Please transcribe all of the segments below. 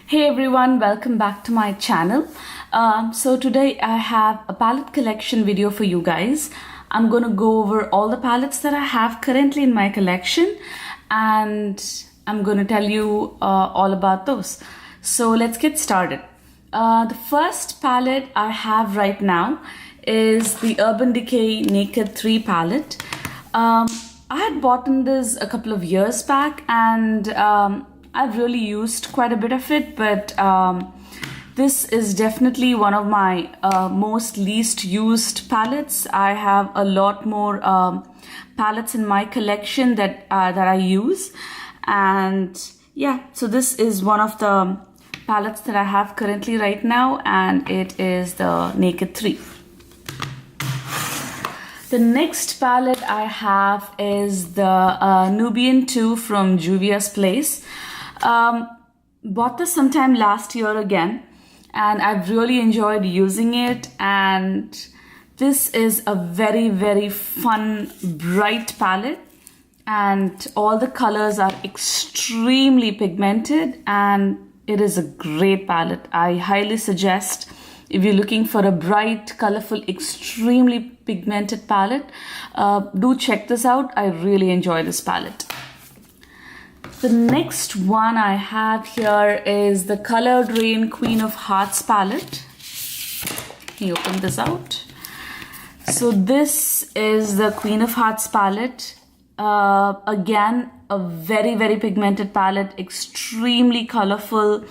Hey everyone, welcome back to my channel. So today I have a palette collection video for you guys. I'm gonna go over all the palettes that I have currently in my collection and I'm gonna tell you all about those. So let's get started. The first palette I have right now is the Urban Decay Naked 3 palette. I had bought this a couple of years back and I've really used quite a bit of it, but this is definitely one of my most least used palettes. I have a lot more palettes in my collection that I use, and yeah, so this is one of the palettes that I have currently right now, and it is the Naked 3. The next palette I have is the Nubian 2 from Juvia's Place. Bought this sometime last year again, and I've really enjoyed using it, and this is a very fun bright palette, and all the colors are extremely pigmented, and it is a great palette. I highly suggest, if you're looking for a bright, colorful, extremely pigmented palette, do check this out. I really enjoy this palette. The next one I have here is the Colored Rain Queen of Hearts palette. Let me open this out. So this is the Queen of Hearts palette. Again, a very pigmented palette, extremely colorful,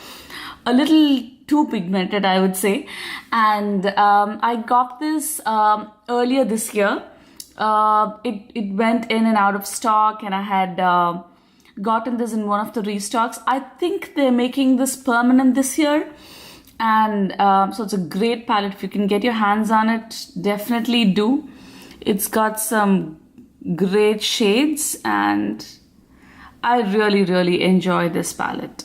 a little too pigmented, I would say. And I got this earlier this year. It went in and out of stock, and I had gotten this in one of the restocks. I think they're making this permanent this year, and so it's a great palette. If you can get your hands on it, definitely do. It's got some great shades, and I really enjoy this palette.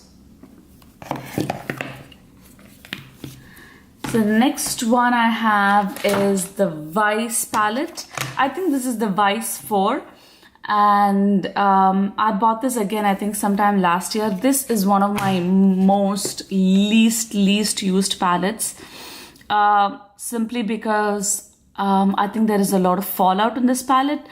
So the next one I have is the Vice palette. I think this is the Vice 4. And I bought this again, I think sometime last year. This is one of my most least used palettes, simply because I think there is a lot of fallout in this palette.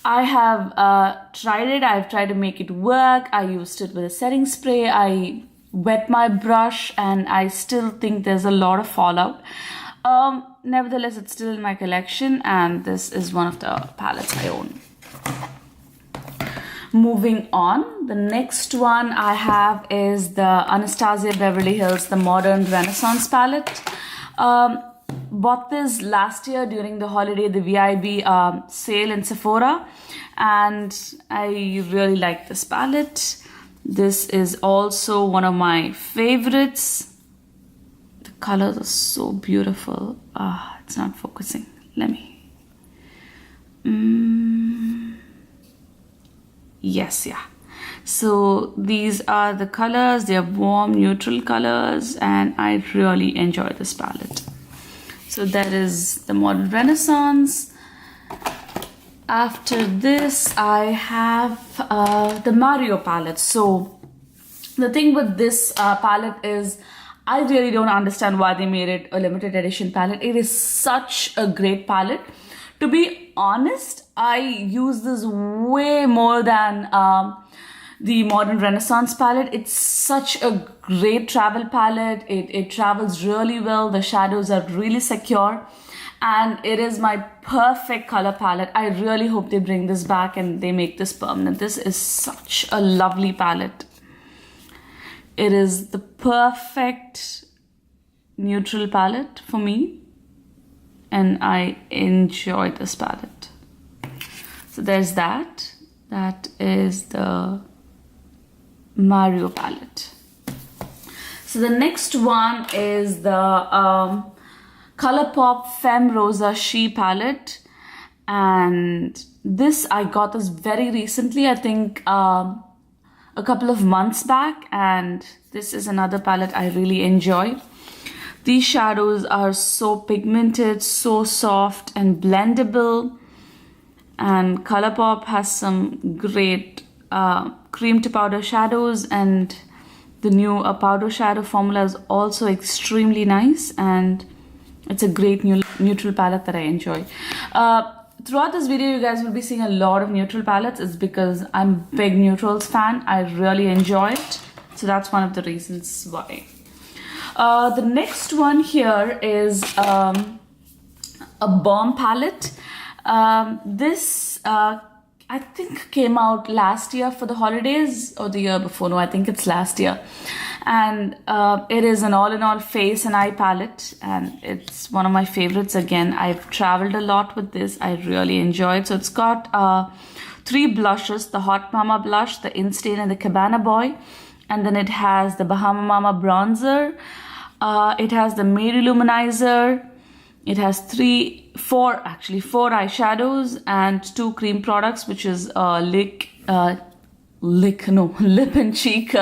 I have tried it. I've tried to make it work. I used it with a setting spray. I wet my brush, and I still think there's a lot of fallout. Nevertheless, it's still in my collection, and this is one of the palettes I own. Moving on, the next one I have is the Anastasia Beverly Hills, the Modern Renaissance palette. Bought this last year during the holiday, the VIB sale in Sephora, and I really like this palette. This is also one of my favorites. The colors are so beautiful. It's not focusing. Let me. Yes, yeah. So these are the colors. They are warm, neutral colors, and I really enjoy this palette. So that is the Modern Renaissance. After this, I have the Mario palette. So the thing with this palette is, I really don't understand why they made it a limited edition palette. It is such a great palette. To be honest, I use this way more than the Modern Renaissance palette. It's such a great travel palette. It travels really well. The shadows are really secure, and it is my perfect color palette. I really hope they bring this back and they make this permanent. This is such a lovely palette. It is the perfect neutral palette for me, and I enjoy this palette. So there's that. That is the Mario palette. So the next one is the Colourpop Femme Rosa She palette, and this I got this very recently, I think a couple of months back, and this is another palette I really enjoy. These shadows are so pigmented, so soft and blendable, and Colourpop has some great cream to powder shadows, and The new powder shadow formula is also extremely nice, and it's a great neutral palette that I enjoy. Throughout this video, you guys will be seeing a lot of neutral palettes. It's because I'm a big neutrals fan. I really enjoy it. So that's one of the reasons why. The next one here is a Balm palette. This I think came out last year for the holidays, or the year before. No, I think it's last year. And it is an all-in-all face and eye palette, and it's one of my favorites. Again, I've traveled a lot with this. I really enjoy it. So it's got 3 blushes: the Hot Mama blush, the Instain, and the Cabana Boy. And then it has the Bahama Mama bronzer. It has the Mary Luminizer. It has 4 eyeshadows and 2 cream products, which is lip and cheek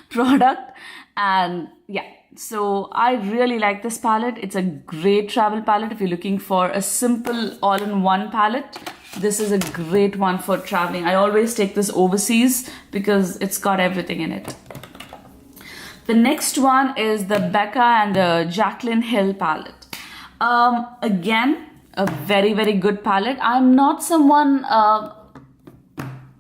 product. And yeah, so I really like this palette. It's a great travel palette. If you're looking for a simple all-in-one palette, this is a great one for traveling. I always take this overseas because it's got everything in it. The next one is the Becca and the Jaclyn Hill palette. Again, a very, very good palette. I'm not someone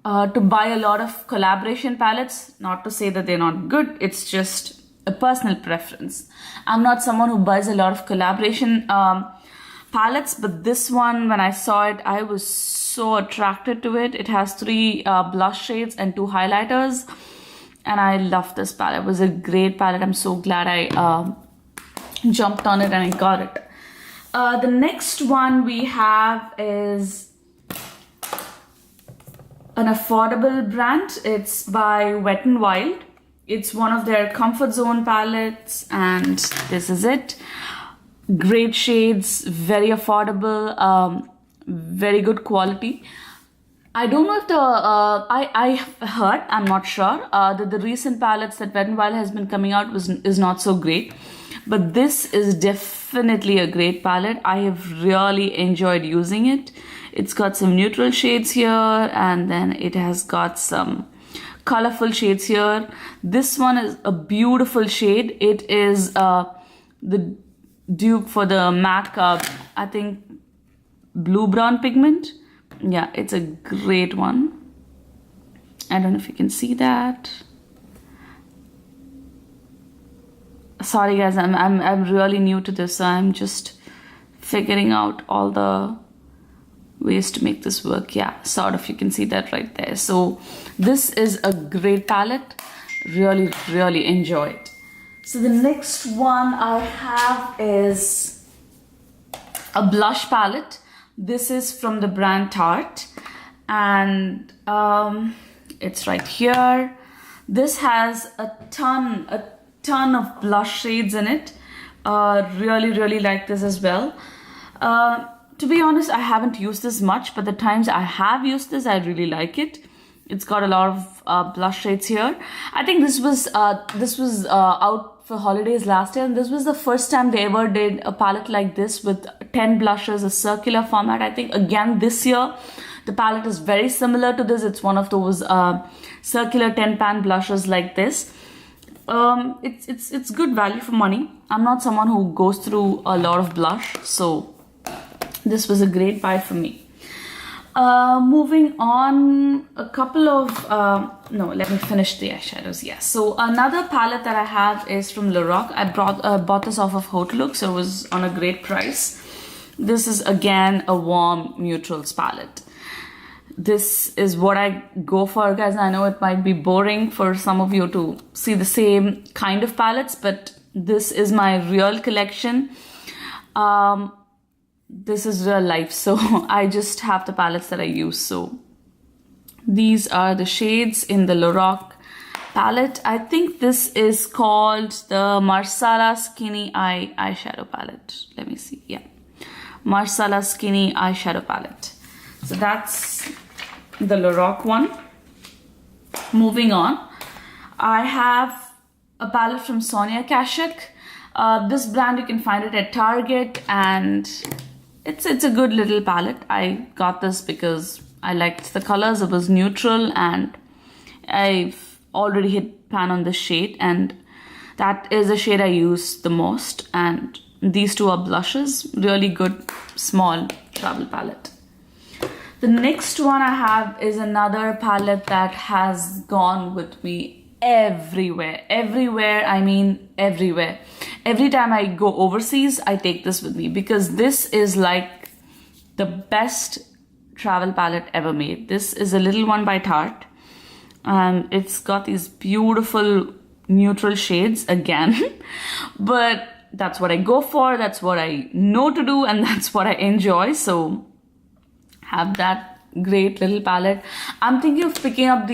to buy a lot of collaboration palettes. Not to say that they're not good. It's just a personal preference. I'm not someone who buys a lot of collaboration palettes, but this one, when I saw it, I was so attracted to it. It has 3 blush shades and 2 highlighters, and I love this palette. It was a great palette. I'm so glad I jumped on it and I got it. The next one we have is an affordable brand. It's by Wet n Wild. It's one of their comfort zone palettes, and this is it. Great shades, very affordable, very good quality. I don't know if I heard, I'm not sure, that the recent palettes that Wet n Wild has been coming out is not so great. But this is definitely a great palette. I have really enjoyed using it. It's got some neutral shades here, and then it has got some colorful shades here. This one is a beautiful shade. It is the dupe for the MAC, I think, blue brown pigment. Yeah, it's a great one. I don't know if you can see that. Sorry guys, I'm really new to this, so I'm just figuring out all the ways to make this work. Yeah, sort of, you can see that right there. So this is a great palette. Really, really enjoy it. So the next one I have is a blush palette. This is from the brand Tarte, and it's right here. This has a ton of blush shades in it. Really, really like this as well. To be honest, I haven't used this much, but the times I have used this, I really like it. It's got a lot of blush shades here. I think this was out for holidays last year, and this was the first time they ever did a palette like this with 10 blushes, a circular format. I think again this year the palette is very similar to this. It's one of those circular 10-pan blushes like this. It's good value for money. I'm not someone who goes through a lot of blush, so this was a great buy for me. Moving on, a couple of no, let me finish the eyeshadows. Yes, so another palette that I have is from Lorac. I bought this off of HauteLook, so it was on a great price. This is again a warm neutrals palette. This is what I go for, guys. I know it might be boring for some of you to see the same kind of palettes, but this is my real collection. This is real life, so I just have the palettes that I use. So these are the shades in the Lorac palette. I think this is called the Marsala Skinny Eye eyeshadow palette. Let me see. Yeah, Marsala Skinny eyeshadow palette. So that's the Lorac one. Moving on, I have a palette from Sonia Kashuk. This brand, you can find it at Target, and it's a good little palette. I got this because I liked the colors. It was neutral, and I've already hit pan on this shade, and that is the shade I use the most. And these two are blushes, really good small travel palette. The next one I have is another palette that has gone with me everywhere. Everywhere, I mean everywhere. Every time I go overseas, I take this with me because this is like the best travel palette ever made. This is a little one by Tarte, and it's got these beautiful neutral shades again. But that's what I go for, that's what I know to do, and that's what I enjoy. So have that great little palette. I'm thinking of picking up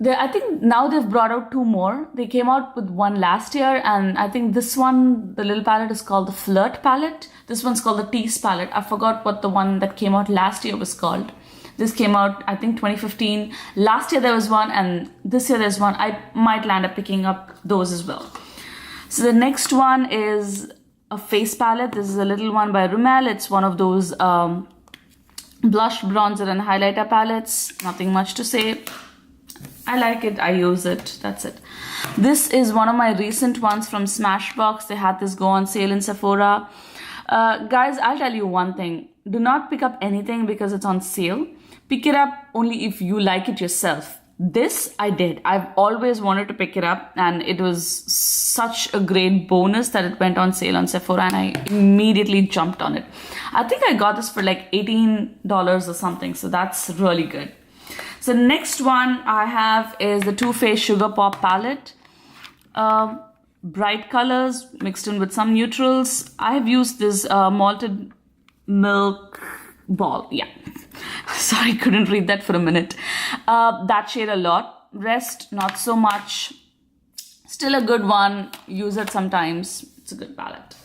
I think now they've brought out two more. They came out with one last year, and I think this one, the little palette, is called the Flirt palette. This one's called the Tease palette. I forgot what the one that came out last year was called. This came out, I think, 2015. Last year there was one, and this year there's one. I might land up picking up those as well. So the next one is a face palette. This is a little one by Rimmel. It's one of those blush, bronzer, and highlighter palettes. Nothing much to say. I like it, I use it, that's it. This is one of my recent ones from Smashbox. They had this go on sale in Sephora. Guys, I'll tell you one thing. Do not pick up anything because it's on sale. Pick it up only if you like it yourself. This I did. I've always wanted to pick it up, and it was such a great bonus that it went on sale on Sephora, and I immediately jumped on it. I think I got this for like $18 or something, so that's really good. So next one I have is the Too Faced Sugar Pop palette. Bright colors mixed in with some neutrals. I have used this malted milk ball. Yeah, sorry, couldn't read that for a minute. That shade a lot. Rest, not so much. Still a good one. Use it sometimes. It's a good palette.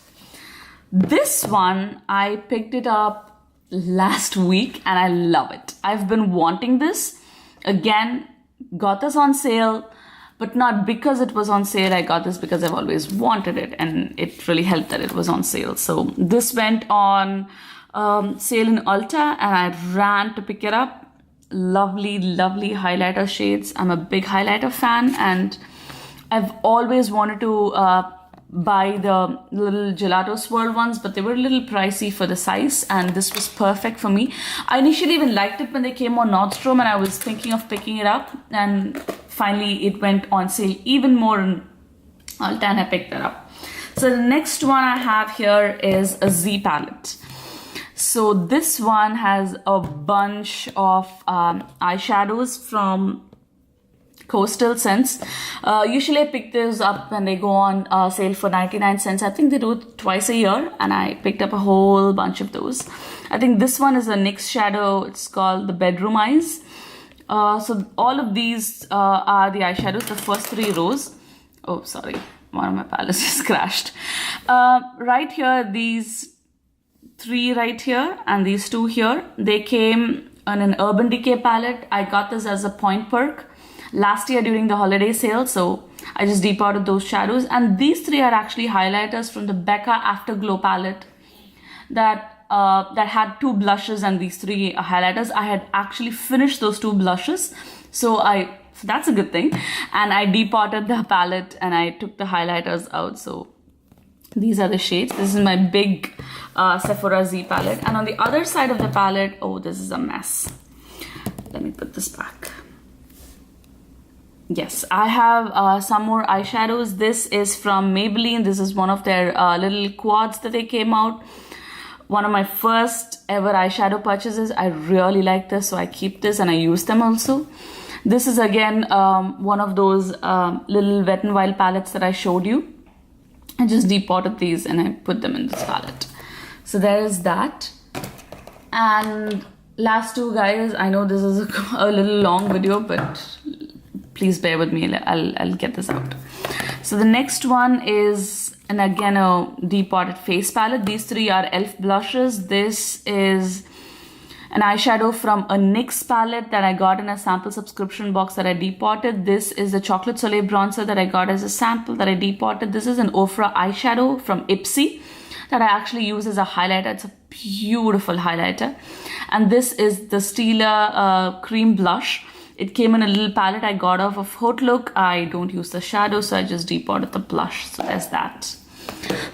This one, I picked it up last week and I love it. I've been wanting this. Again, got this on sale, but not because it was on sale. I got this because I've always wanted it, and it really helped that it was on sale. So this went on sale in Ulta, and I ran to pick it up. Lovely, lovely highlighter shades. I'm a big highlighter fan, and I've always wanted to buy the little Gelato Swirl ones, but they were a little pricey for the size, and this was perfect for me. I initially even liked it when they came on Nordstrom, and I was thinking of picking it up, and finally it went on sale even more in Ulta, and I picked that up. So the next one I have here is a Z palette. So this one has a bunch of eyeshadows from Coastal Scents. Usually I pick those up when they go on sale for 99 cents. I think they do it twice a year, and I picked up a whole bunch of those. I think this one is a NYX shadow. It's called the Bedroom Eyes. So all of these are the eyeshadows, the first three rows. Oh, sorry, one of my palettes just crashed. Right here, these three right here and these two here, they came on an Urban Decay palette. I got this as a point perk last year during the holiday sale, so I just depotted those shadows. And these three are actually highlighters from the Becca Afterglow palette that had two blushes and these three highlighters. I had actually finished those two blushes, so that's a good thing. And I depotted the palette and I took the highlighters out. So these are the shades. This is my big Sephora Z palette. And on the other side of the palette, oh, this is a mess. Let me put this back. Yes, I have some more eyeshadows. This is from Maybelline. This is one of their little quads that they came out. One of my first ever eyeshadow purchases. I really like this, so I keep this and I use them also. This is again one of those little Wet n Wild palettes that I showed you. I just depotted these and I put them in this palette. So there is that. And last two, guys, I know this is a little long video, but please bear with me. I'll get this out. So the next one is, and again, a depotted face palette. These three are e.l.f. blushes. This is an eyeshadow from a NYX palette that I got in a sample subscription box that I depotted. This is the Chocolate Soleil bronzer that I got as a sample that I depotted. This is an Ofra eyeshadow from Ipsy that I actually use as a highlighter. It's a beautiful highlighter. And this is the Stila cream blush. It came in a little palette I got off of Haute Look. I don't use the shadow, so I just depotted the blush. So there's that.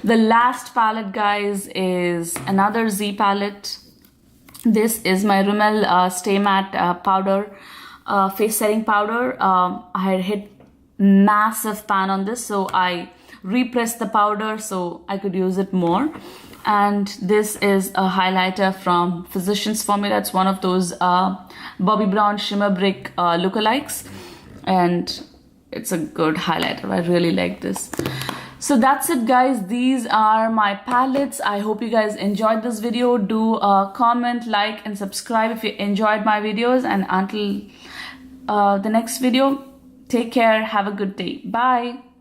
The last palette, guys, is another Z palette. This is my Rimmel Stay Matte powder, face setting powder. I had hit massive pan on this, so I repressed the powder so I could use it more. And this is a highlighter from Physicians Formula. It's one of those Bobbi Brown Shimmer Brick lookalikes, and it's a good highlighter. I really like this. So that's it, guys. These are my palettes. I hope you guys enjoyed this video. Do comment, like, and subscribe if you enjoyed my videos. And until the next video, take care. Have a good day. Bye.